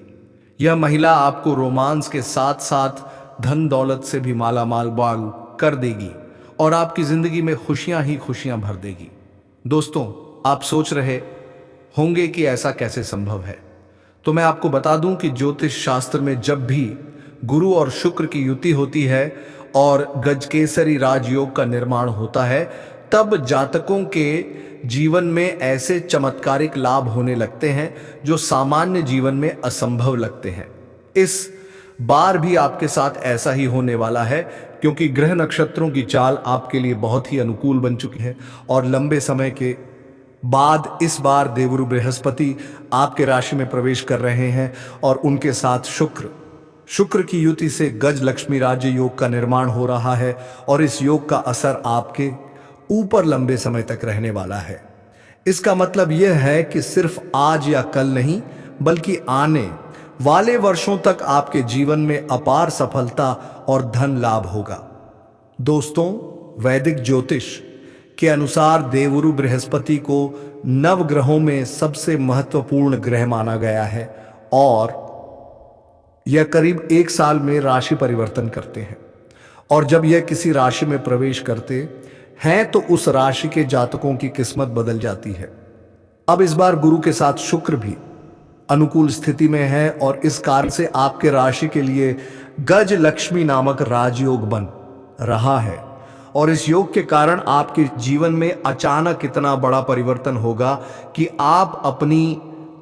यह महिला आपको रोमांस के साथ साथ धन दौलत से भी मालामाल बाल कर देगी और आपकी जिंदगी में खुशियां ही खुशियां भर देगी। दोस्तों, आप सोच रहे होंगे कि ऐसा कैसे संभव है, तो मैं आपको बता दूं कि ज्योतिष शास्त्र में जब भी गुरु और शुक्र की युति होती है और गजकेसरी राजयोग का निर्माण होता है, तब जातकों के जीवन में ऐसे चमत्कारिक लाभ होने लगते हैं जो सामान्य जीवन में असंभव लगते हैं। इस बार भी आपके साथ ऐसा ही होने वाला है क्योंकि ग्रह नक्षत्रों की चाल आपके लिए बहुत ही अनुकूल बन चुकी है और लंबे समय के बाद इस बार देवगुरु बृहस्पति आपके राशि में प्रवेश कर रहे हैं और उनके साथ शुक्र की युति से गज लक्ष्मी राज्य योग का निर्माण हो रहा है और इस योग का असर आपके ऊपर लंबे समय तक रहने वाला है। इसका मतलब यह है कि सिर्फ आज या कल नहीं बल्कि आने वाले वर्षों तक आपके जीवन में अपार सफलता और धन लाभ होगा। दोस्तों, वैदिक ज्योतिष के अनुसार देवगुरु बृहस्पति को नवग्रहों में सबसे महत्वपूर्ण ग्रह माना गया है और यह करीब 1 साल में राशि परिवर्तन करते हैं और जब यह किसी राशि में प्रवेश करते हैं तो उस राशि के जातकों की किस्मत बदल जाती है। अब इस बार गुरु के साथ शुक्र भी अनुकूल स्थिति में है और इस कारण से आपके राशि के लिए गज लक्ष्मी नामक राजयोग बन रहा है और इस योग के कारण आपके जीवन में अचानक इतना बड़ा परिवर्तन होगा कि आप अपनी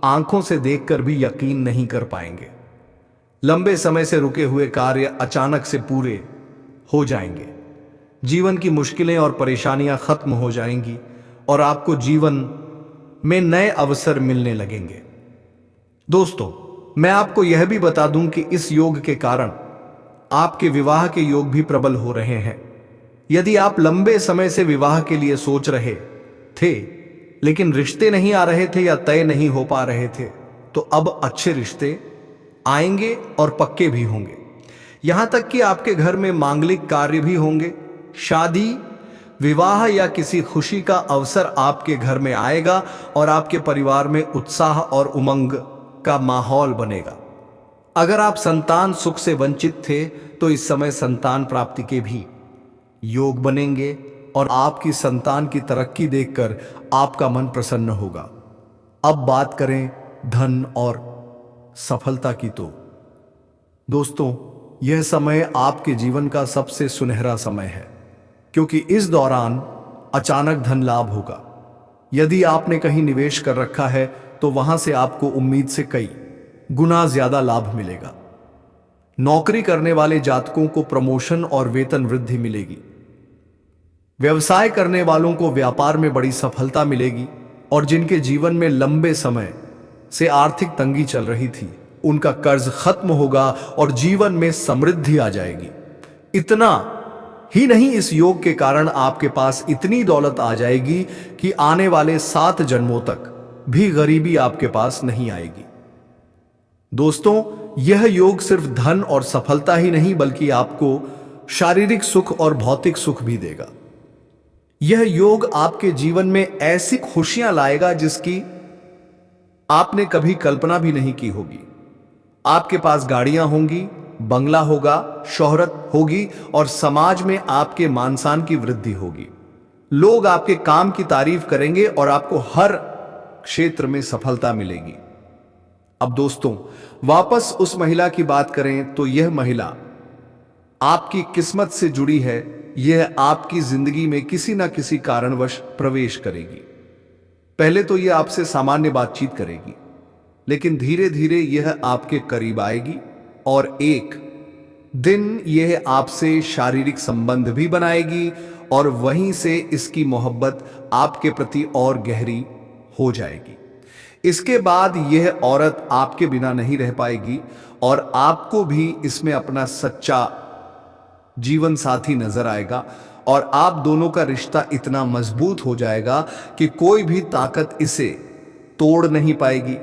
आंखों से देखकर भी यकीन नहीं कर पाएंगे। लंबे समय से रुके हुए कार्य अचानक से पूरे हो जाएंगे, जीवन की मुश्किलें और परेशानियां खत्म हो जाएंगी और आपको जीवन में नए अवसर मिलने लगेंगे। दोस्तों, मैं आपको यह भी बता दूं कि इस योग के कारण आपके विवाह के योग भी प्रबल हो रहे हैं। यदि आप लंबे समय से विवाह के लिए सोच रहे थे लेकिन रिश्ते नहीं आ रहे थे या तय नहीं हो पा रहे थे, तो अब अच्छे रिश्ते आएंगे और पक्के भी होंगे। यहां तक कि आपके घर में मांगलिक कार्य भी होंगे। शादी, विवाह या किसी खुशी का अवसर आपके घर में आएगा और आपके परिवार में उत्साह और उमंग का माहौल बनेगा। अगर आप संतान सुख से वंचित थे तो इस समय संतान प्राप्ति के भी योग बनेंगे और आपकी संतान की तरक्की देखकर आपका मन प्रसन्न होगा। अब बात करें धन और सफलता की, तो दोस्तों, यह समय आपके जीवन का सबसे सुनहरा समय है क्योंकि इस दौरान अचानक धन लाभ होगा। यदि आपने कहीं निवेश कर रखा है तो वहां से आपको उम्मीद से कई गुना ज्यादा लाभ मिलेगा। नौकरी करने वाले जातकों को प्रमोशन और वेतन वृद्धि मिलेगी। व्यवसाय करने वालों को व्यापार में बड़ी सफलता मिलेगी और जिनके जीवन में लंबे समय से आर्थिक तंगी चल रही थी, उनका कर्ज खत्म होगा और जीवन में समृद्धि आ जाएगी। इतना ही नहीं, इस योग के कारण आपके पास इतनी दौलत आ जाएगी कि आने वाले 7 जन्मों तक भी गरीबी आपके पास नहीं आएगी। दोस्तों, यह योग सिर्फ धन और सफलता ही नहीं बल्कि आपको शारीरिक सुख और भौतिक सुख भी देगा। यह योग आपके जीवन में ऐसी खुशियां लाएगा जिसकी आपने कभी कल्पना भी नहीं की होगी। आपके पास गाड़ियां होंगी, बंगला होगा, शोहरत होगी और समाज में आपके मान सम्मान की वृद्धि होगी। लोग आपके काम की तारीफ करेंगे और आपको हर क्षेत्र में सफलता मिलेगी। अब दोस्तों, वापस उस महिला की बात करें तो यह महिला आपकी किस्मत से जुड़ी है। यह आपकी जिंदगी में किसी ना किसी कारणवश प्रवेश करेगी। पहले तो यह आपसे सामान्य बातचीत करेगी, लेकिन धीरे धीरे यह आपके करीब आएगी और एक दिन यह आपसे शारीरिक संबंध भी बनाएगी और वहीं से इसकी मोहब्बत आपके प्रति और गहरी हो जाएगी। इसके बाद यह औरत आपके बिना नहीं रह पाएगी और आपको भी इसमें अपना सच्चा जीवन साथी नजर आएगा और आप दोनों का रिश्ता इतना मजबूत हो जाएगा कि कोई भी ताकत इसे तोड़ नहीं पाएगी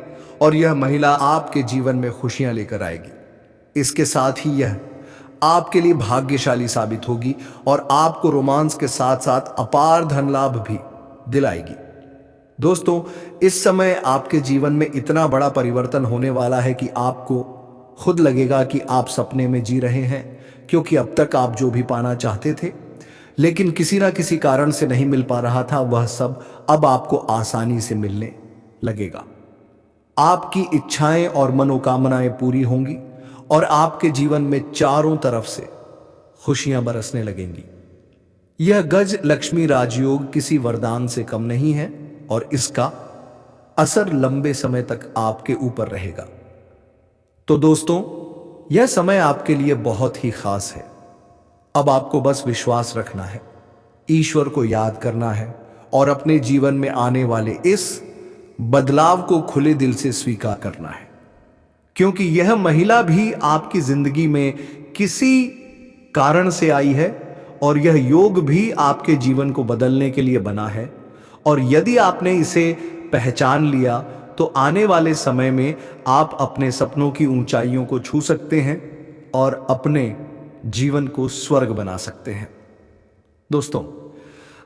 और यह महिला आपके जीवन में खुशियां लेकर आएगी। इसके साथ ही यह आपके लिए भाग्यशाली साबित होगी और आपको रोमांस के साथ साथ अपार धन लाभ भी दिलाएगी। दोस्तों, इस समय आपके जीवन में इतना बड़ा परिवर्तन होने वाला है कि आपको खुद लगेगा कि आप सपने में जी रहे हैं, क्योंकि अब तक आप जो भी पाना चाहते थे लेकिन किसी ना किसी कारण से नहीं मिल पा रहा था, वह सब अब आपको आसानी से मिलने लगेगा। आपकी इच्छाएं और मनोकामनाएं पूरी होंगी और आपके जीवन में चारों तरफ से खुशियां बरसने लगेंगी। यह गज लक्ष्मी राजयोग किसी वरदान से कम नहीं है और इसका असर लंबे समय तक आपके ऊपर रहेगा। तो दोस्तों, यह समय आपके लिए बहुत ही खास है। अब आपको बस विश्वास रखना है, ईश्वर को याद करना है और अपने जीवन में आने वाले इस बदलाव को खुले दिल से स्वीकार करना है, क्योंकि यह महिला भी आपकी जिंदगी में किसी कारण से आई है और यह योग भी आपके जीवन को बदलने के लिए बना है। और यदि आपने इसे पहचान लिया तो आने वाले समय में आप अपने सपनों की ऊंचाइयों को छू सकते हैं और अपने जीवन को स्वर्ग बना सकते हैं। दोस्तों,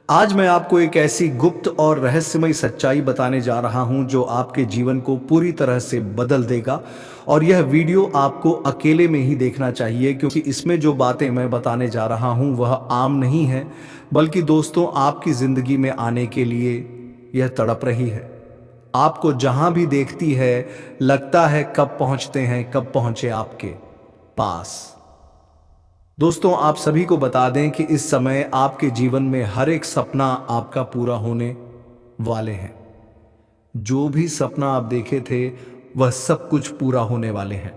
आज मैं आपको एक ऐसी गुप्त और रहस्यमय सच्चाई बताने जा रहा हूं जो आपके जीवन को पूरी तरह से बदल देगा। और यह वीडियो आपको अकेले में ही देखना चाहिए, क्योंकि इसमें जो बातें मैं बताने जा रहा हूं वह आम नहीं है, बल्कि दोस्तों आपकी जिंदगी में आने के लिए यह तड़प रही है। आपको जहां भी देखती है लगता है कब पहुंचते हैं, कब पहुंचे आपके पास। दोस्तों, आप सभी को बता दें कि इस समय आपके जीवन में हर एक सपना आपका पूरा होने वाले हैं। जो भी सपना आप देखे थे वह सब कुछ पूरा होने वाले हैं,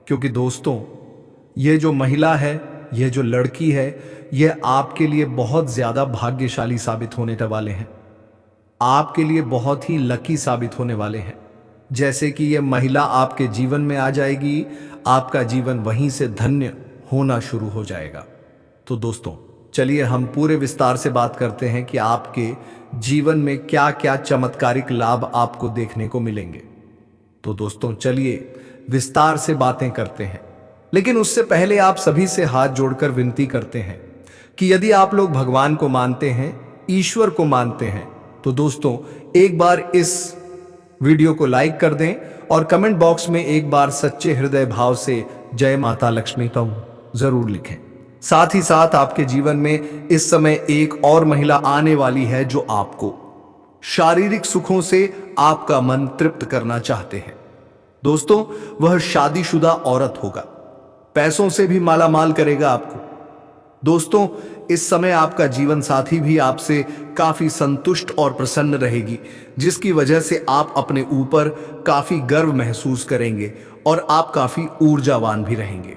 क्योंकि दोस्तों ये जो महिला है, यह जो लड़की है, यह आपके लिए बहुत ज्यादा भाग्यशाली साबित होने वाले हैं। आपके लिए बहुत ही लकी साबित होने वाले हैं। जैसे कि यह महिला आपके जीवन में आ जाएगी, आपका जीवन वहीं से धन्य होना शुरू हो जाएगा। तो दोस्तों, चलिए हम पूरे विस्तार से बात करते हैं कि आपके जीवन में क्या क्या चमत्कारिक लाभ आपको देखने को मिलेंगे। तो दोस्तों, चलिए विस्तार से बातें करते हैं, लेकिन उससे पहले आप सभी से हाथ जोड़कर विनती करते हैं कि यदि आप लोग भगवान को मानते हैं, ईश्वर को मानते हैं, तो दोस्तों एक बार इस वीडियो को लाइक कर दें और कमेंट बॉक्स में एक बार सच्चे हृदय भाव से जय माता लक्ष्मी तुम जरूर लिखें। साथ ही साथ आपके जीवन में इस समय एक और महिला आने वाली है जो आपको शारीरिक सुखों से आपका मन तृप्त करना चाहते हैं। दोस्तों, वह शादीशुदा औरत होगा, पैसों से भी मालामाल करेगा आपको। दोस्तों, इस समय आपका जीवन साथी भी आपसे काफी संतुष्ट और प्रसन्न रहेगी, जिसकी वजह से आप अपने ऊपर काफी गर्व महसूस करेंगे और आप काफी ऊर्जावान भी रहेंगे।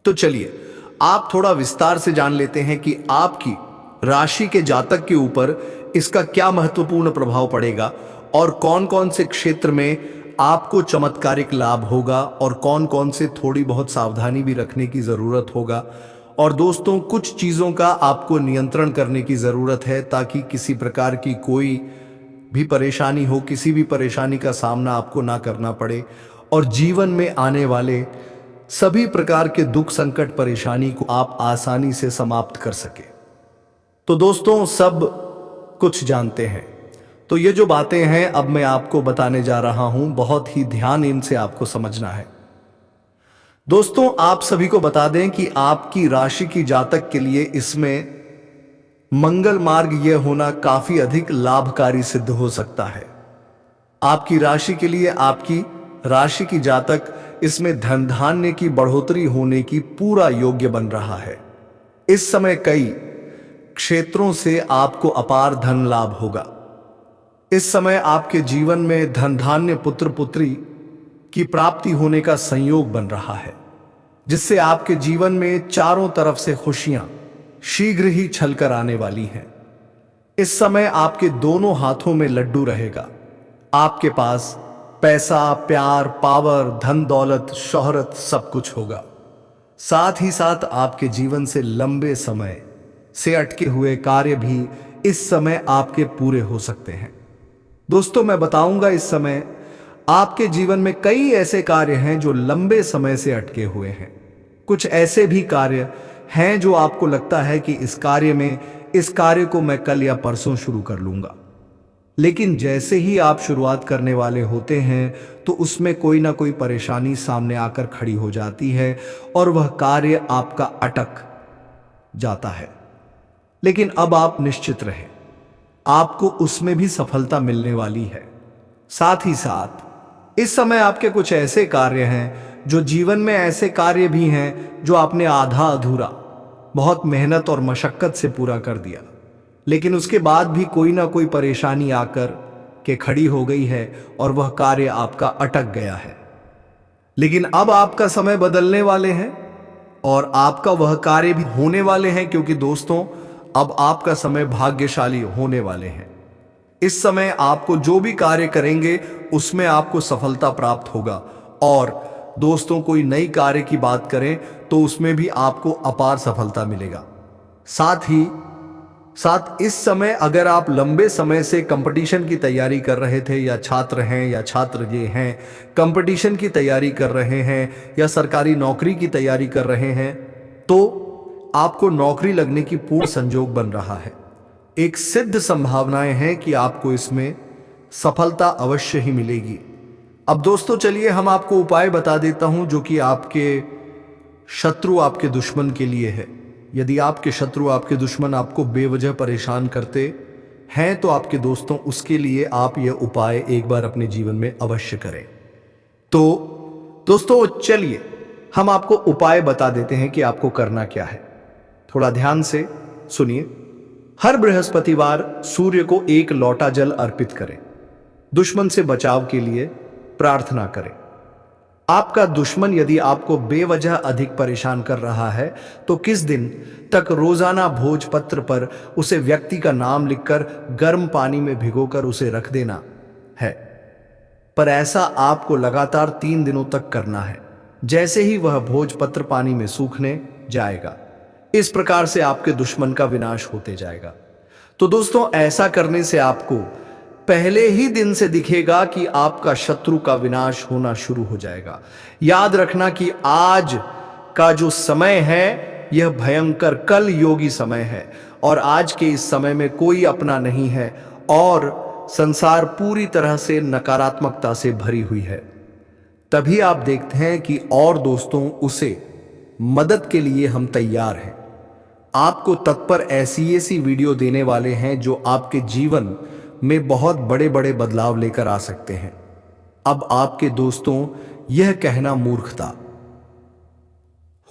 तो चलिए आप थोड़ा विस्तार से जान लेते हैं कि आपकी राशि के जातक के ऊपर इसका क्या महत्वपूर्ण प्रभाव पड़ेगा और कौन कौन से क्षेत्र में आपको चमत्कारिक लाभ होगा और कौन कौन से थोड़ी बहुत सावधानी भी रखने की जरूरत होगा। और दोस्तों, कुछ चीजों का आपको नियंत्रण करने की जरूरत है ताकि किसी प्रकार की कोई भी परेशानी हो, किसी भी परेशानी का सामना आपको ना करना पड़े और जीवन में आने वाले सभी प्रकार के दुख, संकट, परेशानी को आप आसानी से समाप्त कर सके। तो दोस्तों, सब कुछ जानते हैं, तो ये जो बातें हैं अब मैं आपको बताने जा रहा हूं, बहुत ही ध्यान इनसे आपको समझना है। दोस्तों, आप सभी को बता दें कि आपकी राशि की जातक के लिए इसमें मंगल मार्ग यह होना काफी अधिक लाभकारी सिद्ध हो सकता है। आपकी राशि के लिए आपकी राशि की जातक इसमें धन धान्य की बढ़ोतरी होने की पूरा योग्य बन रहा है। इस समय कई क्षेत्रों से आपको अपार धन लाभ होगा। इस समय आपके जीवन में धन धान्य पुत्र पुत्री की प्राप्ति होने का संयोग बन रहा है, जिससे आपके जीवन में चारों तरफ से खुशियां शीघ्र ही छलकर आने वाली हैं। इस समय आपके दोनों हाथों में लड्डू रहेगा। आपके पास पैसा, प्यार, पावर, धन दौलत, शोहरत सब कुछ होगा। साथ ही साथ आपके जीवन से लंबे समय से अटके हुए कार्य भी इस समय आपके पूरे हो सकते हैं। दोस्तों, मैं बताऊंगा इस समय आपके जीवन में कई ऐसे कार्य हैं जो लंबे समय से अटके हुए हैं। कुछ ऐसे भी कार्य हैं जो आपको लगता है कि इस कार्य को मैं कल या परसों शुरू कर लूंगा, लेकिन जैसे ही आप शुरुआत करने वाले होते हैं तो उसमें कोई ना कोई परेशानी सामने आकर खड़ी हो जाती है और वह कार्य आपका अटक जाता है। लेकिन अब आप निश्चित रहें, आपको उसमें भी सफलता मिलने वाली है। साथ ही साथ इस समय आपके कुछ ऐसे कार्य हैं जो जीवन में ऐसे कार्य भी हैं जो आपने आधा अधूरा बहुत मेहनत और मशक्कत से पूरा कर दिया, लेकिन उसके बाद भी कोई ना कोई परेशानी आकर के खड़ी हो गई है और वह कार्य आपका अटक गया है। लेकिन अब आपका समय बदलने वाले हैं और आपका वह कार्य भी होने वाले हैं, क्योंकि दोस्तों अब आपका समय भाग्यशाली होने वाले हैं। इस समय आपको जो भी कार्य करेंगे उसमें आपको सफलता प्राप्त होगा। और दोस्तों, कोई नई कार्य की बात करें तो उसमें भी आपको अपार सफलता मिलेगा। साथ ही साथ इस समय अगर आप लंबे समय से कंपटीशन की तैयारी कर रहे थे या छात्र हैं या छात्र ये हैं कंपटीशन की तैयारी कर रहे हैं या सरकारी नौकरी की तैयारी कर रहे हैं, तो आपको नौकरी लगने की पूर्ण संजोग बन रहा है। एक सिद्ध संभावनाएं हैं कि आपको इसमें सफलता अवश्य ही मिलेगी। अब दोस्तों, चलिए हम आपको उपाय बता देता हूं जो कि आपके शत्रु, आपके दुश्मन के लिए है। यदि आपके शत्रु, आपके दुश्मन आपको बेवजह परेशान करते हैं तो आपके दोस्तों उसके लिए आप यह उपाय एक बार अपने जीवन में अवश्य करें। तो दोस्तों, चलिए हम आपको उपाय बता देते हैं कि आपको करना क्या है। थोड़ा ध्यान से सुनिए। हर बृहस्पतिवार सूर्य को 1 लोटा जल अर्पित करें। दुश्मन से बचाव के लिए प्रार्थना करें। आपका दुश्मन यदि आपको बेवजह अधिक परेशान कर रहा है तो किस दिन तक रोजाना भोजपत्र पर उसे व्यक्ति का नाम लिखकर गर्म पानी में भिगोकर उसे रख देना है। पर ऐसा आपको लगातार 3 दिनों तक करना है। जैसे ही वह भोजपत्र पानी में सूखने जाएगा, इस प्रकार से आपके दुश्मन का विनाश होते जाएगा। तो दोस्तों, ऐसा करने से आपको पहले ही दिन से दिखेगा कि आपका शत्रु का विनाश होना शुरू हो जाएगा। याद रखना कि आज का जो समय है यह भयंकर कल योगी समय है और आज के इस समय में कोई अपना नहीं है और संसार पूरी तरह से नकारात्मकता से भरी हुई है। तभी आप देखते हैं कि और दोस्तों उसे मदद के लिए हम तैयार हैं। आपको तत्पर ऐसी वीडियो देने वाले हैं जो आपके जीवन में बहुत बड़े बड़े बदलाव लेकर आ सकते हैं। अब आपके दोस्तों यह कहना मूर्खता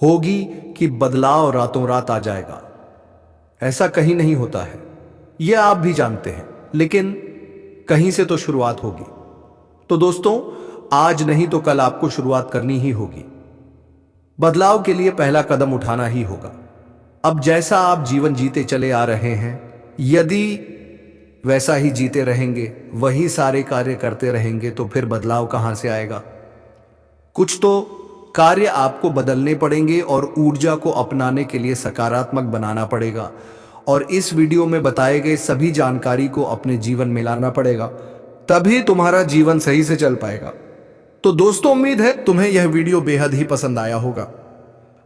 होगी कि बदलाव रातों रात आ जाएगा। ऐसा कहीं नहीं होता है, यह आप भी जानते हैं, लेकिन कहीं से तो शुरुआत होगी। तो दोस्तों, आज नहीं तो कल आपको शुरुआत करनी ही होगी। बदलाव के लिए पहला कदम उठाना ही होगा। अब जैसा आप जीवन जीते चले आ रहे हैं, यदि वैसा ही जीते रहेंगे, वही सारे कार्य करते रहेंगे, तो फिर बदलाव कहां से आएगा। कुछ तो कार्य आपको बदलने पड़ेंगे और ऊर्जा को अपनाने के लिए सकारात्मक बनाना पड़ेगा और इस वीडियो में बताए गए सभी जानकारी को अपने जीवन में लाना पड़ेगा, तभी तुम्हारा जीवन सही से चल पाएगा। तो दोस्तों, उम्मीद है तुम्हें यह वीडियो बेहद ही पसंद आया होगा।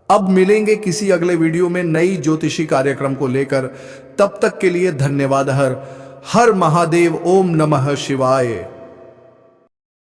अब मिलेंगे किसी अगले वीडियो में नई ज्योतिषी कार्यक्रम को लेकर। तब तक के लिए धन्यवाद। हर हर महादेव। ओम नमः शिवाय।